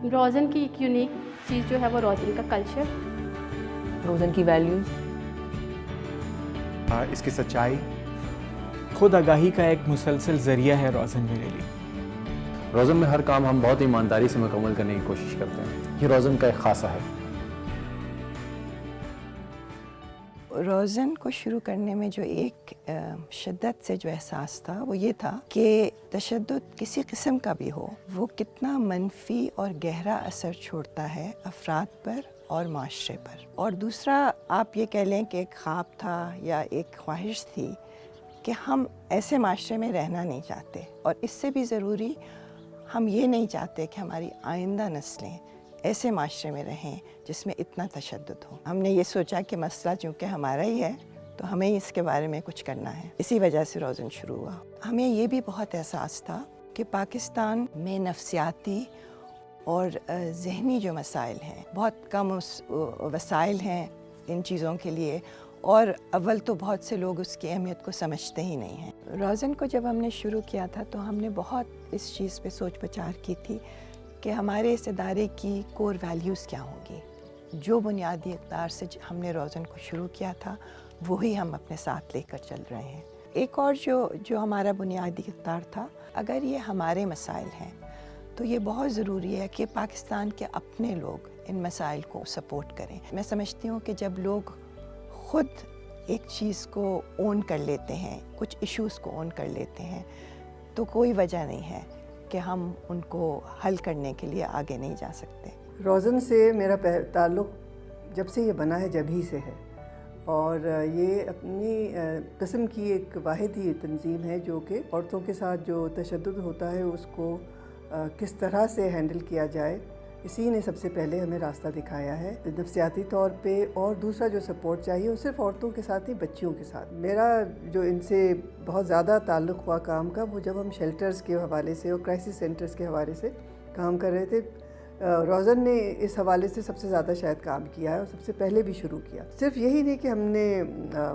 रोज़न की एक यूनिक चीज़ जो है वो रोज़न का कल्चर, रोज़न की वैल्यूज़, इसकी सच्चाई। खुद आगाही का एक मुसलसल ज़रिया है रोज़न मेरे लिए। रोज़न में हर काम हम बहुत ईमानदारी से मुकम्मल करने की कोशिश करते हैं। ये रोज़न का एक ख़ासा है। रोज़न को शुरू करने में जो एक शिद्दत से जो एहसास था वो ये था कि तशद्दुद किसी किस्म का भी हो, वो कितना मनफी और गहरा असर छोड़ता है अफराद पर और माशरे पर। और दूसरा, आप ये कह लें कि एक ख्वाब था या एक ख्वाहिश थी कि हम ऐसे माशरे में रहना नहीं चाहते, और इससे भी ज़रूरी हम ये नहीं चाहते कि हमारी आइंदा नस्लें ऐसे माशरे में रहें जिसमें इतना तशद्दुद हो। हमने ये सोचा कि मसला चूँकि हमारा ही है तो हमें ही इसके बारे में कुछ करना है। इसी वजह से रोज़न शुरू हुआ। हमें ये भी बहुत एहसास था कि पाकिस्तान में नफ्सियाती और ज़हनी जो मसाइल हैं, बहुत कम वसाइल हैं इन चीज़ों के लिए, और अव्वल तो बहुत से लोग उसकी अहमियत को समझते ही नहीं हैं। रोज़न को जब हमने शुरू किया था तो हमने बहुत इस चीज़ पे सोच विचार की थी कि हमारे इस इदारे की कोर वैल्यूज़ क्या होंगी। जो बुनियादी इक़दार से हमने रोज़न को शुरू किया था वही हम अपने साथ लेकर चल रहे हैं। एक और जो हमारा बुनियादी इक़दार था, अगर ये हमारे मसाइल हैं तो ये बहुत ज़रूरी है कि पाकिस्तान के अपने लोग इन मसाइल को सपोर्ट करें। मैं समझती हूँ कि जब लोग ख़ुद एक चीज़ को ओन कर लेते हैं, कुछ इश्यूज़ को ओन कर लेते हैं, तो कोई वजह नहीं है कि हम उनको हल करने के लिए आगे नहीं जा सकते। रोज़न से मेरा ताल्लुक़ जब से ये बना है जब ही से है, और ये अपनी किस्म की एक वाहिद ही तंजीम है जो कि औरतों के साथ जो तशद्दुद होता है उसको किस तरह से हैंडल किया जाए, इसी ने सबसे पहले हमें रास्ता दिखाया है नफ्सियाती तौर पे। और दूसरा जो सपोर्ट चाहिए वो सिर्फ औरतों के साथ ही, बच्चियों के साथ। मेरा जो इनसे बहुत ज़्यादा ताल्लुक़ हुआ काम का, वो जब हम शेल्टर्स के हवाले से और क्राइसिस सेंटर्स के हवाले से काम कर रहे थे। रोज़न ने इस हवाले से सबसे ज़्यादा शायद काम किया है और सबसे पहले भी शुरू किया। सिर्फ यही नहीं कि हमने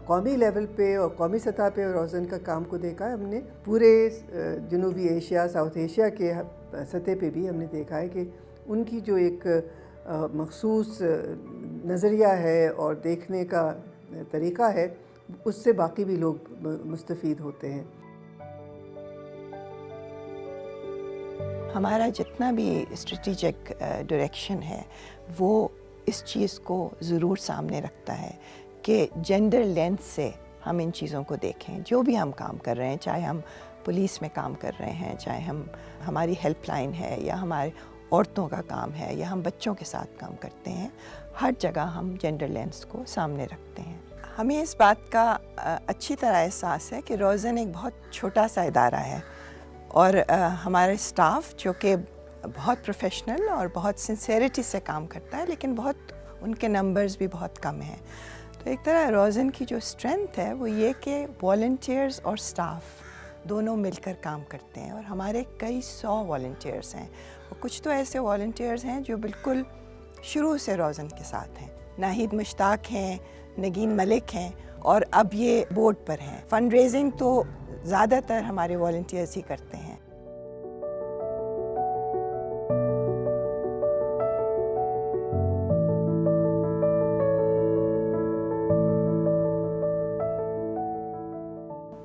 कौमी लेवल पे और कौमी सतह पे रोज़न का काम को देखा है, हमने पूरे जनूबी एशिया, साउथ एशिया के सतह पे भी हमने देखा है कि उनकी जो एक मखसूस नज़रिया है और देखने का तरीक़ा है, उससे बाकी भी लोग मुस्तफ़ीद होते हैं। हमारा जितना भी स्ट्रेटेजिक डायरेक्शन है वो इस चीज़ को ज़रूर सामने रखता है कि जेंडर लेंस से हम इन चीज़ों को देखें। जो भी हम काम कर रहे हैं, चाहे हम पुलिस में काम कर रहे हैं, चाहे हमारी हेल्पलाइन है, या हमारे औरतों का काम है, या हम बच्चों के साथ काम करते हैं, हर जगह हम जेंडर लेंस को सामने रखते हैं। हमें इस बात का अच्छी तरह एहसास है कि रोज़न एक बहुत छोटा सा इदारा है, और हमारे स्टाफ जो कि बहुत प्रोफेशनल और बहुत सिंसेरिटी से काम करता है, लेकिन उनके नंबर्स भी बहुत कम हैं। तो एक तरह रोज़न की जो स्ट्रेंथ है वो ये कि वॉलंटियर्स और स्टाफ दोनों मिलकर काम करते हैं, और हमारे कई 100 वॉलंटियर्स हैं। और कुछ तो ऐसे वॉलंटियर्स हैं जो बिल्कुल शुरू से रोज़न के साथ हैं। नाहिद मुश्ताक हैं, नगीन मलिक हैं, और अब ये बोर्ड पर हैं। फ़ंड रेजिंग तो ज़्यादातर हमारे वॉलंटियर्स ही करते हैं।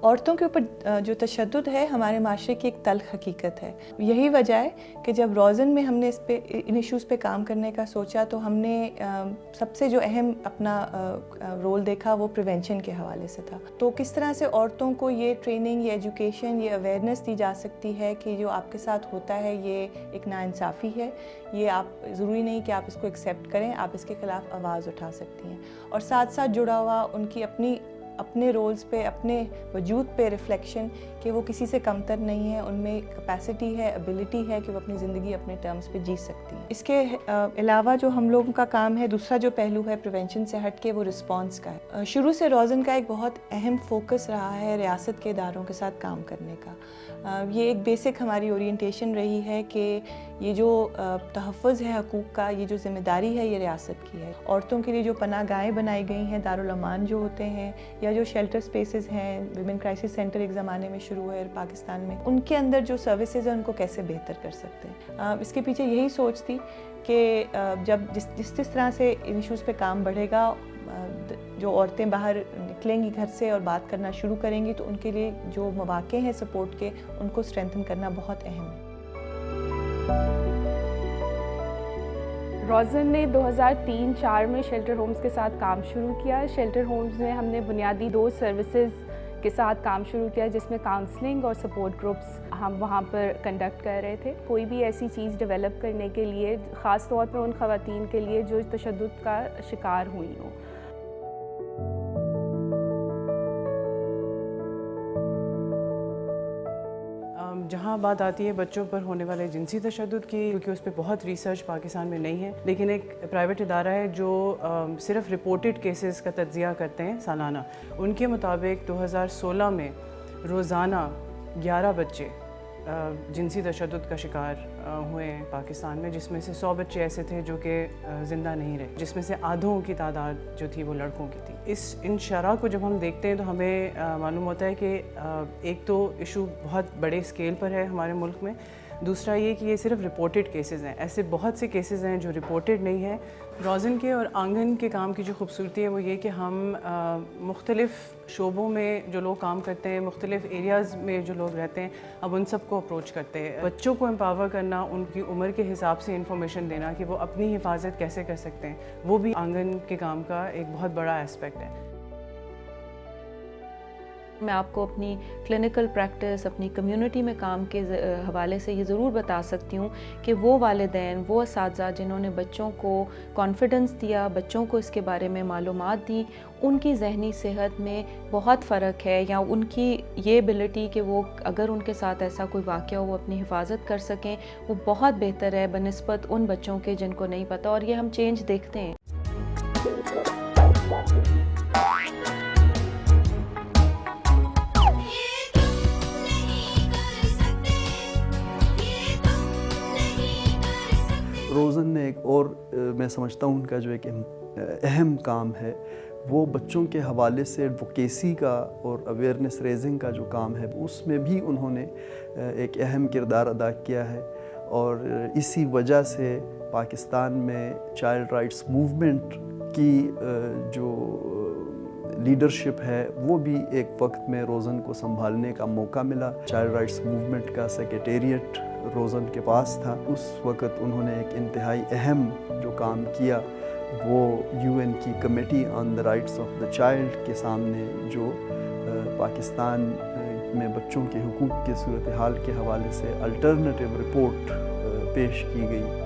औरतों के ऊपर जो तशद्दुद है हमारे माशरे की एक तल्ख़ हकीकत है। यही वजह है कि जब रोज़न में हमने इन इश्यूज़ पे काम करने का सोचा, तो हमने सबसे जो अहम अपना रोल देखा वो प्रिवेंशन के हवाले से था। तो किस तरह से औरतों को ये ट्रेनिंग, ये एजुकेशन, ये अवेयरनेस दी जा सकती है कि जो आपके साथ होता है ये एक नाइंसाफ़ी है, ये आप ज़रूरी नहीं कि आप इसको एक्सेप्ट करें, आप इसके ख़िलाफ़ आवाज़ उठा सकती हैं। और साथ साथ जुड़ा हुआ उनकी अपने रोल्स पे, अपने वजूद पे रिफ्लेक्शन कि वो किसी से कमतर नहीं है, उनमें कैपेसिटी है, एबिलिटी है कि वो अपनी ज़िंदगी अपने टर्म्स पे जी सकती हैं। इसके अलावा जो हम लोगों का काम है, दूसरा जो पहलू है प्रिवेंशन से हट के, वो रिस्पॉन्स का है। शुरू से रोज़न का एक बहुत अहम फोकस रहा है रियासत के इदारों के साथ काम करने का। ये एक बेसिक हमारी ओरिएंटेशन रही है कि ये जो तहफ़्फ़ुज़ है हकूक़ का, ये जो ज़िम्मेदारी है ये रियासत की है। औरतों के लिए जो पनाहगाहें बनाई गई हैं, दारुल अमान जो होते हैं, या जो शेल्टर स्पेसेस हैं, विमेन क्राइसिस सेंटर एक ज़माने में शुरू हुए पाकिस्तान में, उनके अंदर जो सर्विसेज हैं उनको कैसे बेहतर कर सकते हैं। इसके पीछे यही सोच थी कि जब जिस तरह से इन इशूज़ पे काम बढ़ेगा, जो औरतें बाहर निकलेंगी घर से और बात करना शुरू करेंगी, तो उनके लिए जो मौक़े हैं सपोर्ट के, उनको स्ट्रेंथन करना बहुत अहम है। रोज़न ने 2003-04 में शेल्टर होम्स के साथ काम शुरू किया। शेल्टर होम्स में हमने बुनियादी 2 सर्विसेज के साथ काम शुरू किया, जिसमें काउंसलिंग और सपोर्ट ग्रुप्स हम वहाँ पर कंडक्ट कर रहे थे। कोई भी ऐसी चीज़ डेवलप करने के लिए, ख़ास तौर पर उन ख़वातीन के लिए जो तशद्दुद का शिकार हुई हों। जहाँ बात आती है बच्चों पर होने वाले जिनसी तशद्दुद की, क्योंकि उस पर बहुत रिसर्च पाकिस्तान में नहीं है, लेकिन एक प्राइवेट इदारा है जो सिर्फ रिपोर्टेड केसेस का तज्ज़िया करते हैं सालाना। उनके मुताबिक 2016 में रोज़ाना 11 बच्चे जिनसी तशद्दुद का शिकार हुए हैं पाकिस्तान में, जिसमें से 100 बच्चे ऐसे थे जो कि ज़िंदा नहीं रहे, जिसमें से आधों की तादाद जो थी वो लड़कों की थी। इन शरह को जब हम देखते हैं तो हमें मालूम होता है कि एक तो इशू बहुत बड़े स्केल पर है हमारे मुल्क में, दूसरा ये कि ये सिर्फ रिपोर्टेड केसेस हैं। ऐसे बहुत से केसेस हैं जो रिपोर्टेड नहीं है। रोज़न के और आंगन के काम की जो खूबसूरती है वो ये कि हम मुख्तलिफ़ शोबों में जो लोग काम करते हैं, मुख्तलिफ़ एरियाज़ में जो लोग रहते हैं, अब उन सब को अप्रोच करते हैं। बच्चों को एम्पावर करना, उनकी उम्र के हिसाब से इंफॉर्मेशन देना कि वो अपनी हिफाजत कैसे कर सकते हैं, वो भी आंगन के काम का एक बहुत बड़ा एस्पेक्ट है। मैं आपको अपनी क्लिनिकल प्रैक्टिस, अपनी कम्युनिटी में काम के हवाले से ये ज़रूर बता सकती हूँ कि वो वालिदैन, वो असातिज़ा जिन्होंने बच्चों को कॉन्फिडेंस दिया, बच्चों को इसके बारे में मालूमात दी, उनकी ज़हनी सेहत में बहुत फ़र्क है, या उनकी ये एबिलिटी कि वो अगर उनके साथ ऐसा कोई वाक़या हो वो अपनी हिफाजत कर सकें, वो बहुत बेहतर है बनिस्बत उन बच्चों के जिनको नहीं पता। और ये हम चेंज देखते हैं। रोज़न ने एक और मैं समझता हूँ उनका जो एक अहम काम है वो बच्चों के हवाले से एडवोकेसी का और अवेयरनेस रेजिंग का जो काम है उसमें भी उन्होंने एक अहम किरदार अदा किया है। और इसी वजह से पाकिस्तान में चाइल्ड राइट्स मूवमेंट की जो लीडरशिप है वो भी एक वक्त में रोज़न को संभालने का मौका मिला। चाइल्ड राइट्स मूवमेंट का सेक्रेटेरिएट रोज़न के पास था। उस वक़्त उन्होंने एक इंतहाई अहम जो काम किया वो यूएन की committee on the rights of the child के सामने जो पाकिस्तान में बच्चों के हुकूक़ के सूरत हाल के हवाले से अल्टरनेटिव रिपोर्ट पेश की गई।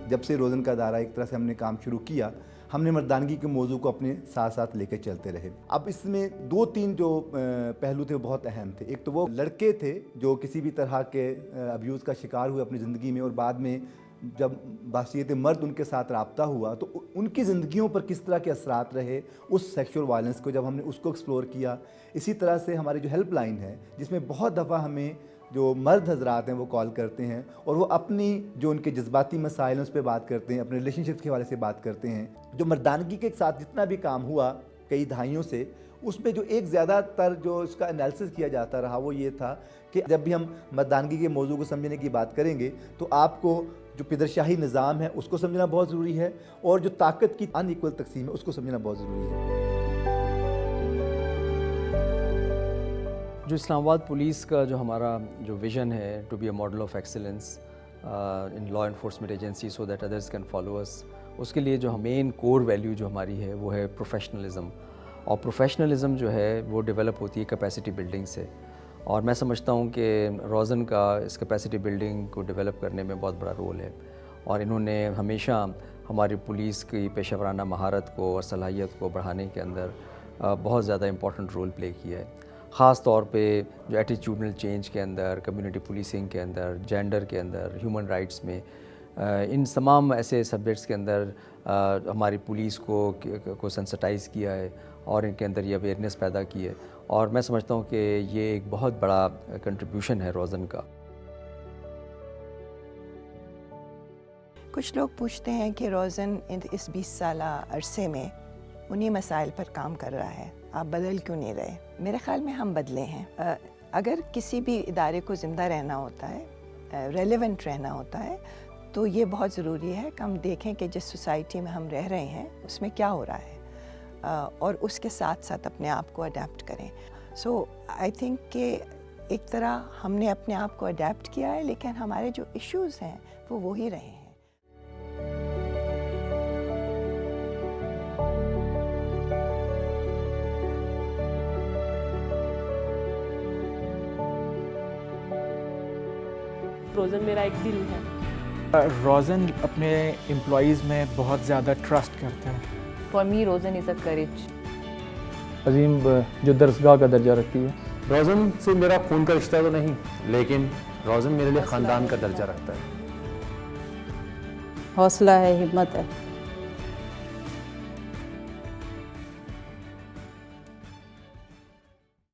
जब से रोज़न का दायरा एक तरह से हमने काम शुरू किया, हमने मर्दानगी के मौजू को अपने साथ साथ लेकर चलते रहे। अब इसमें 2-3 जो पहलू थे वो बहुत अहम थे। एक तो वो लड़के थे जो किसी भी तरह के अब्यूज़ का शिकार हुए अपनी ज़िंदगी में, और बाद में जब बाशियत मर्द उनके साथ रब्ता हुआ तो उनकी ज़िंदगियों पर किस तरह के असरात रहे उस सेक्शुअल वायलेंस को, जब हमने उसको एक्सप्लोर किया। इसी तरह से हमारी जो हेल्पलाइन है जिसमें बहुत दफ़ा हमें जो मर्द हजरात हैं वो कॉल करते हैं और वो अपनी जो उनके जज्बाती मसाइल उस पर बात करते हैं, अपने रिलेशनशिप के हवाले से बात करते हैं। जो मर्दानगी के साथ जितना भी काम हुआ कई दहाइयों से, उसमें जो एक ज़्यादातर जो इसका एनालिसिस किया जाता रहा वो ये था कि जब भी हम मर्दानगी के मौजू को समझने की बात करेंगे तो आपको जो पिदरशाही निज़ाम है उसको समझना बहुत ज़रूरी है, और जो ताकत की अनइक्वल तकसीम है उसको समझना बहुत ज़रूरी है। जो इस्लामाबाद पुलिस का जो हमारा जो विज़न है to be a model of excellence in law enforcement agency so that others can follow us, उसके लिए जो मेन कोर वैल्यू जो हमारी है वो है प्रोफेशनलिज्म। और प्रोफेशनलिज्म जो है वो डेवलप होती है कैपेसिटी बिल्डिंग से, और मैं समझता हूँ कि रोज़न का इस कैपेसिटी बिल्डिंग को डेवलप करने में बहुत बड़ा रोल है। और इन्होंने हमेशा हमारी पुलिस की पेशेवराना महारत को और सलाहियत को बढ़ाने के अंदर बहुत ज़्यादा इम्पॉर्टेंट रोल प्ले किया है। ख़ास तौर पे जो एटीट्यूडनल चेंज के अंदर, कम्युनिटी पुलिसिंग के अंदर, जेंडर के अंदर, ह्यूमन राइट्स में, इन तमाम ऐसे सब्जेक्ट्स के अंदर हमारी पुलिस को सेंसिटाइज़ किया है और इनके अंदर ये अवेयरनेस पैदा की है। और मैं समझता हूँ कि ये एक बहुत बड़ा कंट्रीब्यूशन है रोज़न का। کچھ لوگ پوچھتے ہیں کہ روزن اس 20 سالہ عرصے میں انہی مسائل پر کام کر رہا ہے، آپ بدل کیوں نہیں رہے؟ میرے خیال میں ہم بدلے ہیں۔ اگر کسی بھی ادارے کو زندہ رہنا ہوتا ہے، ریلیونٹ رہنا ہوتا ہے، تو یہ بہت ضروری ہے کہ ہم دیکھیں کہ جس سوسائٹی میں ہم رہ رہے ہیں اس میں کیا ہو رہا ہے، اور اس کے ساتھ ساتھ اپنے آپ کو اڈیپٹ کریں۔ سو آئی تھنک کہ ایک طرح ہم نے اپنے آپ کو اڈیپٹ کیا ہے، لیکن ہمارے جو ایشوز ہیں وہ وہی رہے ہیں۔ روزن میرا ایک دل ہے۔ روزن اپنے امپلائیز میں بہت زیادہ ٹرسٹ کرتا ہے۔ فار می روزن از اے کریج۔ عظیم جو درسگاہ کا درجہ رکھتی ہے۔ روزن سے میرا خون کا رشتہ تو نہیں، لیکن روزن میرے لیے خاندان کا درجہ رکھتا ہے۔ حوصلہ ہے، ہمت ہے۔